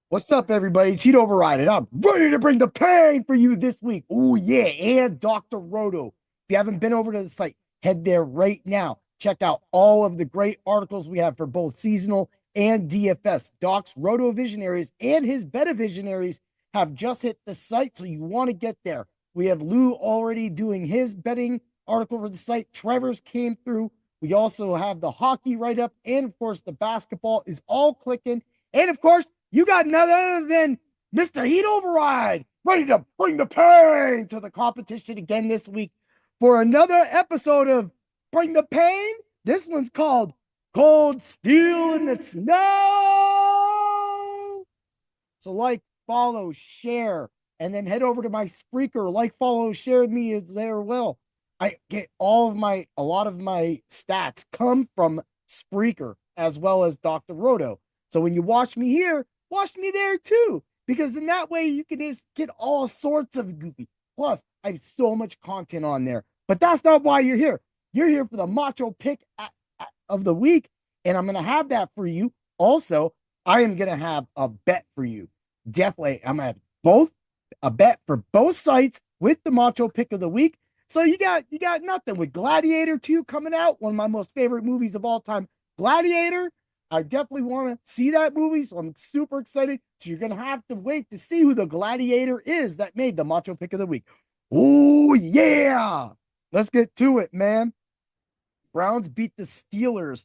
What's up, everybody? It's Heat Override, and I'm ready to bring the pain for you this week. Oh, yeah, and Dr. Roto. If you haven't been over to the site, head there right now. Check out all of the great articles we have for both seasonal and DFS. Doc's Roto Visionaries and his Beta Visionaries have just hit the site, so you want to get there. We have Lou already doing his betting article for the site. Trevor's came through. We also have the hockey write up, and of course, the basketball is all clicking. And of course, you got none other than Mr. Heat Override, ready to bring the pain to the competition again this week for another episode of Bring the Pain. This one's called Cold Steel in the Snow. So, like, follow, share, and then head over to my Spreaker. Like, follow, share me as there will. I get a lot of my stats come from Spreaker as well as Dr. Roto. So when you watch me here, watch me there too, because in that way you can just get all sorts of goofy. Plus, I have so much content on there. But that's not why you're here. You're here for the macho pick of the week, and I'm going to have that for you. Also, I am going to have a bet for you. Definitely, I'm going to have both a bet for both sites with the macho pick of the week. So you got nothing with Gladiator 2 coming out, one of my most favorite movies of all time. Gladiator, I definitely want to see that movie, so I'm super excited. So you're gonna have to wait to see who the gladiator is that made the macho pick of the week. Oh yeah, let's get to it, man. Browns beat the Steelers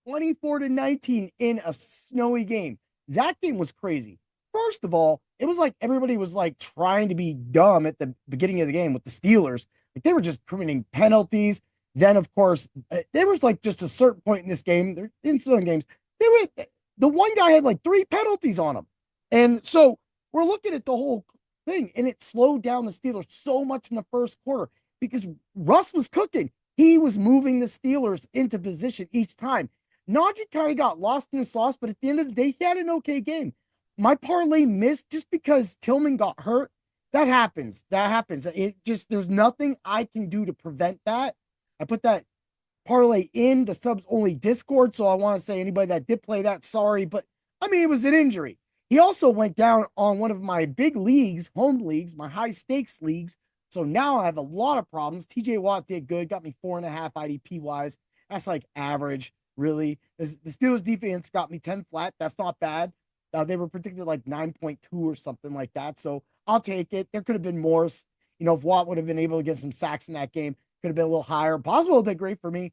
24-19 in a snowy game. That game was crazy. First of all, it was like everybody was like trying to be dumb at the beginning of the game with the Steelers. Like they were just committing penalties. Then, of course, there was like just a certain point in this game. They're in certain games. They were the one guy had like three penalties on him, and so we're looking at the whole thing, and it slowed down the Steelers so much in the first quarter because Russ was cooking. He was moving the Steelers into position each time. Najee kind of got lost in the sauce, but at the end of the day, he had an okay game. My parlay missed just because Tillman got hurt. That happens. That happens. It just, there's nothing I can do to prevent that. I put that parlay in the subs only Discord. So I want to say anybody that did play that, sorry. But I mean, it was an injury. He also went down on one of my big leagues, home leagues, my high stakes leagues. So now I have a lot of problems. TJ Watt did good, got me 4.5 IDP wise. That's like average, really. The Steelers defense got me 10 flat. That's not bad. They were predicted like 9.2 or something like that. So I'll take it. There could have been more. If Watt would have been able to get some sacks in that game, could have been a little higher. Boswell did great for me.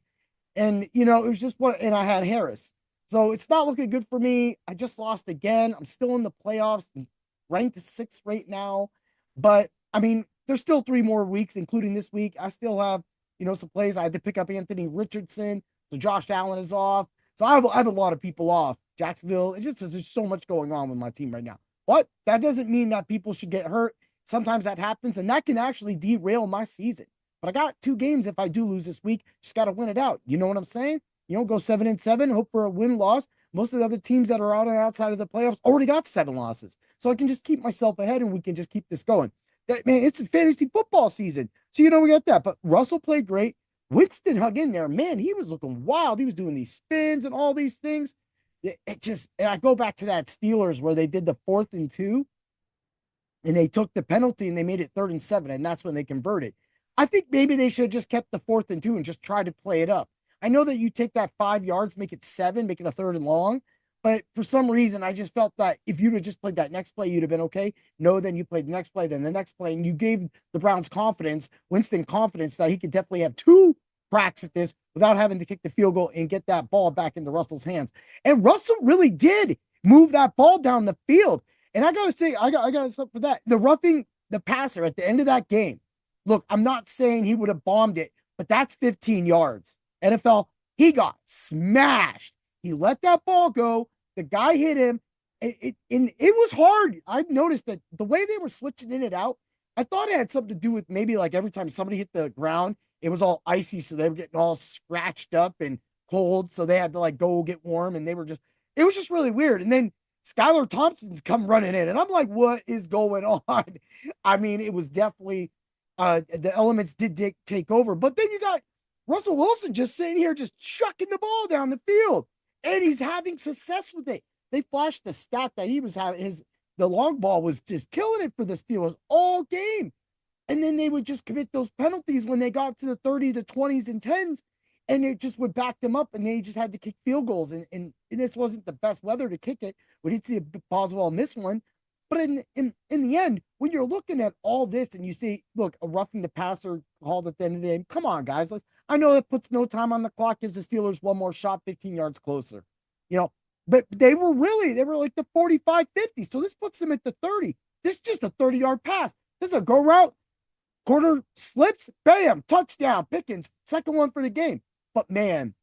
And, it was just what, and I had Harris. So it's not looking good for me. I just lost again. I'm still in the playoffs, ranked sixth right now. But I mean, there's still 3 more weeks, including this week. I still have, some plays. I had to pick up Anthony Richardson. So Josh Allen is off. So I have a lot of people off. Jacksonville. It's just there's so much going on with my team right now. But that doesn't mean that people should get hurt. Sometimes that happens, and that can actually derail my season. But I got 2 games if I do lose this week. Just got to win it out. You know what I'm saying? Go 7-7, hope for a win-loss. Most of the other teams that are out and outside of the playoffs already got 7 losses. So I can just keep myself ahead and we can just keep this going. Man, it's a fantasy football season. So, we got that. But Russell played great. Winston hung in there. Man, he was looking wild. He was doing these spins and all these things. And I go back to that Steelers where they did the 4th and 2 and they took the penalty and they made it 3rd and 7, and that's when they converted. I think maybe they should have just kept the 4th and 2 and just tried to play it up. I know that you take that 5 yards, make it 7, make it a 3rd and long, but for some reason, I just felt that if you'd have just played that next play, you'd have been okay. No, then you played the next play, then the next play, and you gave the Browns Winston confidence that he could definitely have 2 cracks at this without having to kick the field goal and get that ball back into Russell's hands. And Russell really did move that ball down the field. And I gotta say, I got something for that. The roughing the passer at the end of that game. Look, I'm not saying he would have bombed it, but that's 15 yards. NFL, he got smashed. He let that ball go. The guy hit him. It was hard. I've noticed that the way they were switching in and out, I thought it had something to do with maybe like every time somebody hit the ground, it was all icy. So they were getting all scratched up and cold. So they had to like go get warm. And it was just really weird. And then Skylar Thompson's come running in, and I'm like, what is going on? I mean, it was definitely the elements did take over, but then you got Russell Wilson just sitting here, just chucking the ball down the field, and he's having success with it. they flashed the stat that he was having the long ball was just killing it for the Steelers all game. And then they would just commit those penalties when they got to the 30, the 20s and 10s, and it just would back them up, and they just had to kick field goals. And this wasn't the best weather to kick it. We did see a Boswell miss one. But in the end, when you're looking at all this and you see, look, a roughing the passer called at the end of the game, come on, guys. I know that puts no time on the clock, gives the Steelers one more shot, 15 yards closer. You know, but they were like the 45, 50. So this puts them at the 30. This is just a 30-yard pass. This is a go route. Corner slips, bam, touchdown. Pickens, second one for the game. But man,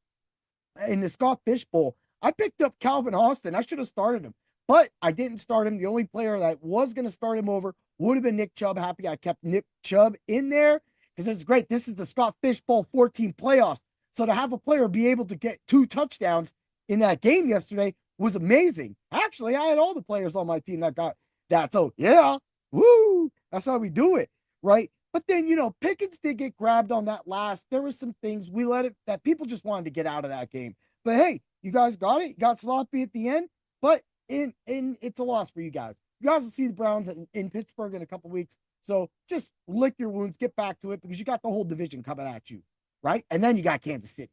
in the Scott Fish Bowl, I picked up Calvin Austin. I should have started him, but I didn't start him. The only player that was going to start him over would have been Nick Chubb. Happy I kept Nick Chubb in there because it's great. This is the Scott Fish Bowl 14 playoffs. So to have a player be able to get 2 touchdowns in that game yesterday was amazing. Actually, I had all the players on my team that got that. So yeah, woo, that's how we do it, right? But then, Pickens did get grabbed on that last. There were some things we let it that people just wanted to get out of that game. But hey, you guys got it. You got sloppy at the end, but in it's a loss for you guys. You guys will see the Browns in Pittsburgh in a couple weeks. So just lick your wounds, get back to it because you got the whole division coming at you, right? And then you got Kansas City.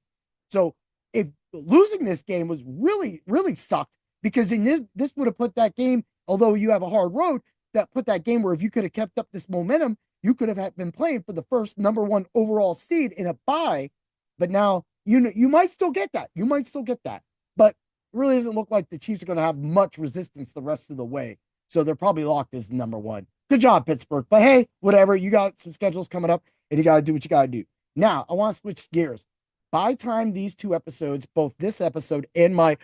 So if losing this game was really, really sucked because in this would have put that game, although you have a hard road, that put that game where if you could have kept up this momentum, you could have been playing for the first number 1 overall seed in a bye, but now you might still get that. You might still get that, but it really doesn't look like the Chiefs are going to have much resistance the rest of the way. So they're probably locked as number 1. Good job, Pittsburgh. But hey, whatever. You got some schedules coming up, and you got to do what you got to do. Now I want to switch gears. By the time these 2 episodes, both this episode and my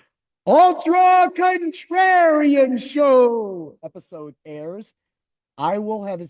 Ultra Contrarian Show episode airs, I will have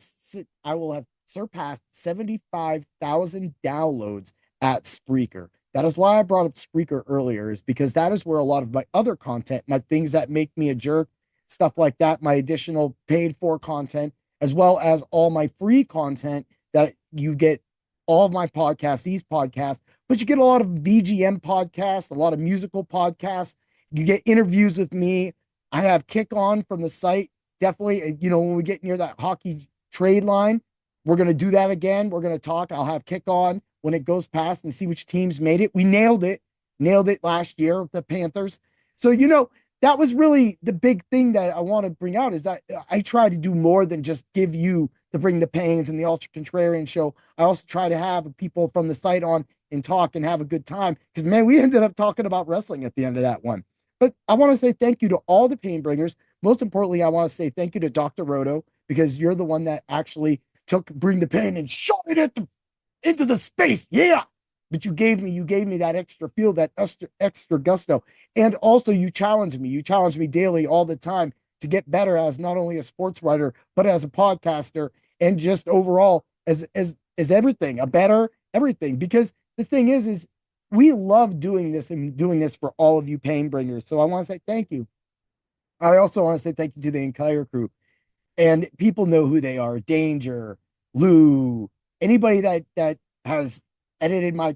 surpassed 75,000 downloads at Spreaker. That is why I brought up Spreaker earlier, is because that is where a lot of my other content, my things that make me a jerk, stuff like that, my additional paid for content, as well as all my free content that you get, all of my podcasts, these podcasts, but you get a lot of BGM podcasts, a lot of musical podcasts. You get interviews with me. I have Kick On from the site. Definitely, when we get near that hockey trade line, we're going to do that again. We're going to talk. I'll have Kick On when it goes past and see which teams made it. We nailed it last year with the Panthers. So, that was really the big thing that I want to bring out, is that I try to do more than just give you to bring the pains and the Ultra Contrarian Show. I also try to have people from the site on and talk and have a good time, because man, we ended up talking about wrestling at the end of that one. But I want to say thank you to all the pain bringers. Most importantly, I want to say thank you to Dr. Roto, because you're the one that actually bring the pain and shot it into the space. Yeah. But you gave me that extra feel, that extra gusto. And also you challenged me. You challenge me daily all the time to get better as not only a sports writer, but as a podcaster, and just overall as everything, a better everything. Because the thing is we love doing this and doing this for all of you pain bringers. So I want to say thank you. I also want to say thank you to the entire crew. And people know who they are. Danger, Lou, anybody that has edited my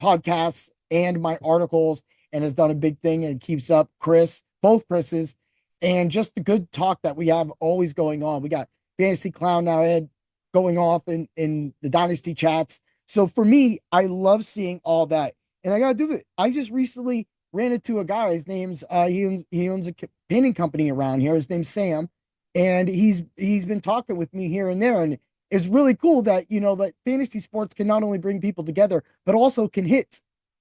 podcasts and my articles and has done a big thing and keeps up. Chris, both Chris's, and just the good talk that we have always going on. We got Fantasy Clown now, Ed, going off in the Dynasty chats. So for me, I love seeing all that. And I got to do it. I just recently ran into a guy. His name's, he owns a painting company around here. His name's Sam. And he's been talking with me here and there. And it's really cool that, that fantasy sports can not only bring people together, but also can hit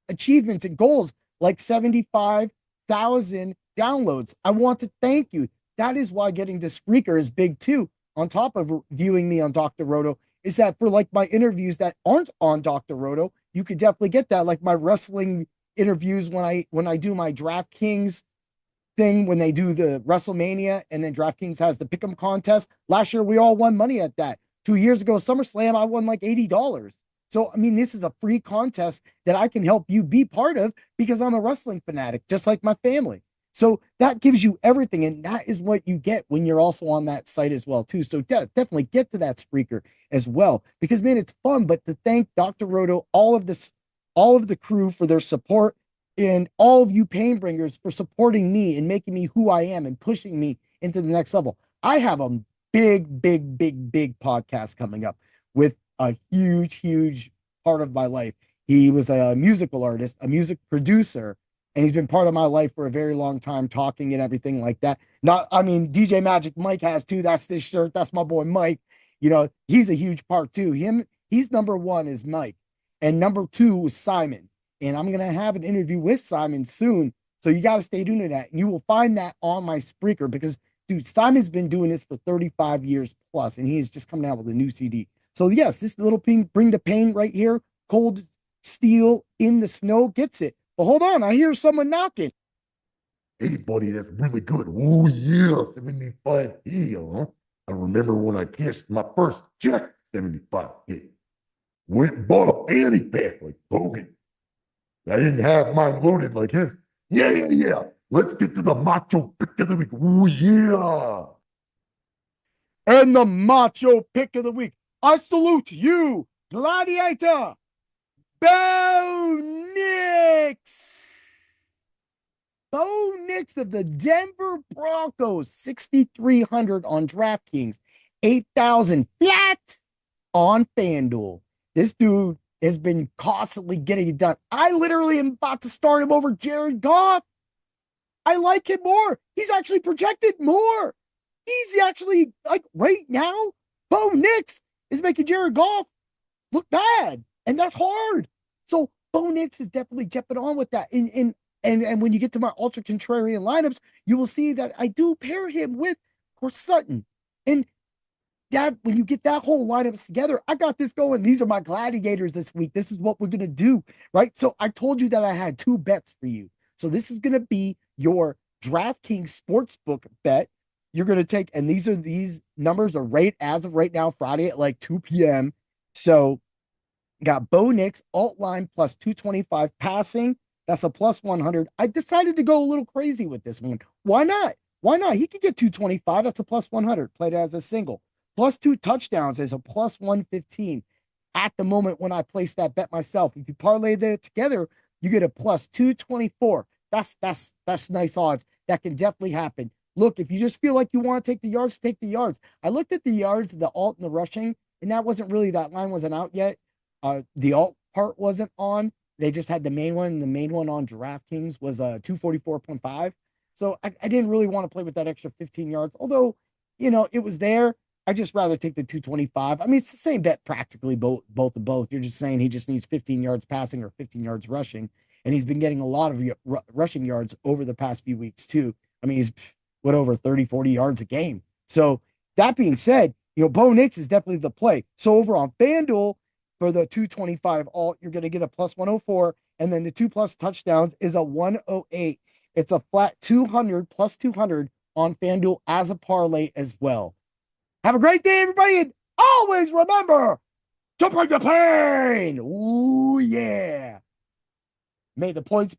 achievements and goals like 75,000 downloads. I want to thank you. That is why getting to Spreaker is big too. On top of viewing me on Dr. Roto, is that for like my interviews that aren't on Dr. Roto, you could definitely get that. Like my wrestling interviews when I do my DraftKings thing, when they do the WrestleMania, and then DraftKings has the pick'em contest. Last year, we all won money at that. 2 years ago, SummerSlam, I won like $80. So, I mean, this is a free contest that I can help you be part of because I'm a wrestling fanatic, just like my family. So that gives you everything. And that is what you get when you're also on that site as well, too. So definitely get to that Spreaker as well, because man, it's fun. But to thank Dr. Roto, all of the crew for their support. and all of you pain bringers for supporting me and making me who I am and pushing me into the next level. I have a big podcast coming up with a huge part of my life. He was a musical artist, a music producer, and he's been part of my life for a very long time, talking and everything like that. Not, I mean, DJ Magic Mike has too. That's this shirt. That's my boy Mike. You know, he's a huge part too. He's number one is Mike, and number two is Simon. And I'm gonna have an interview with Simon soon. So you got to stay tuned to that. And you will find that on my Spreaker because, dude, Simon's been doing this for 35 years plus, and he is just coming out with a new CD. So, yes, this little ping, Bring the Pain right here, Cold Steel in the Snow gets it. But hold on, I hear someone knocking. Hey, buddy, that's really good. Oh, yeah, 75 here, huh? I remember when I cashed my first check, 75 hit. Went and bought a fanny pack like Hogan. I didn't have mine loaded like his. Yeah. Let's get to the macho pick of the week. Oh, yeah. And the macho pick of the week. I salute you, Gladiator Bo Nix. Bo Nix of the Denver Broncos, 6,300 on DraftKings, 8,000 flat on FanDuel. This dude has been constantly getting it done. I literally am about to start him over Jared Goff. I like him more. He's actually projected more. He's actually, like, right now, Bo Nix is making Jared Goff look bad. And that's hard. So Bo Nix is definitely jumping on with that. And when you get to my ultra contrarian lineups, you will see that I do pair him with, of course, Sutton. And that when you get that whole lineups together, I got this going. These are my gladiators this week. This is what we're gonna do, right? So I told you that I had two bets for you. So this is gonna be your DraftKings sportsbook bet. You're gonna take, and these numbers are right as of right now, Friday at like 2 p.m. So got Bo Nix, alt line plus 225 passing. That's a plus 100. I decided to go a little crazy with this one. Why not? Why not? He could get 225. That's a plus 100. Played as a single. Plus two touchdowns is a plus 115 at the moment when I place that bet myself. If you parlay that together, you get a plus 224. That's nice odds. That can definitely happen. Look, if you just feel like you want to take the yards, take the yards. I looked at the yards, the alt and the rushing, and that wasn't really, that line wasn't out yet. The alt part wasn't on. They just had the main one. The main one on DraftKings was 244.5. So I didn't really want to play with that extra 15 yards. Although, it was there. I just rather take the 225. I mean, it's the same bet practically, both. You're just saying he just needs 15 yards passing or 15 yards rushing. And he's been getting a lot of rushing yards over the past few weeks, too. I mean, he's over 30, 40 yards a game. So that being said, Bo Nix is definitely the play. So over on FanDuel, for the 225 alt, you're going to get a plus 104. And then the 2+ touchdowns is a 108. It's a flat 200 plus 200 on FanDuel as a parlay as well. Have a great day, everybody. And always remember to bring the pain. Ooh, yeah. May the points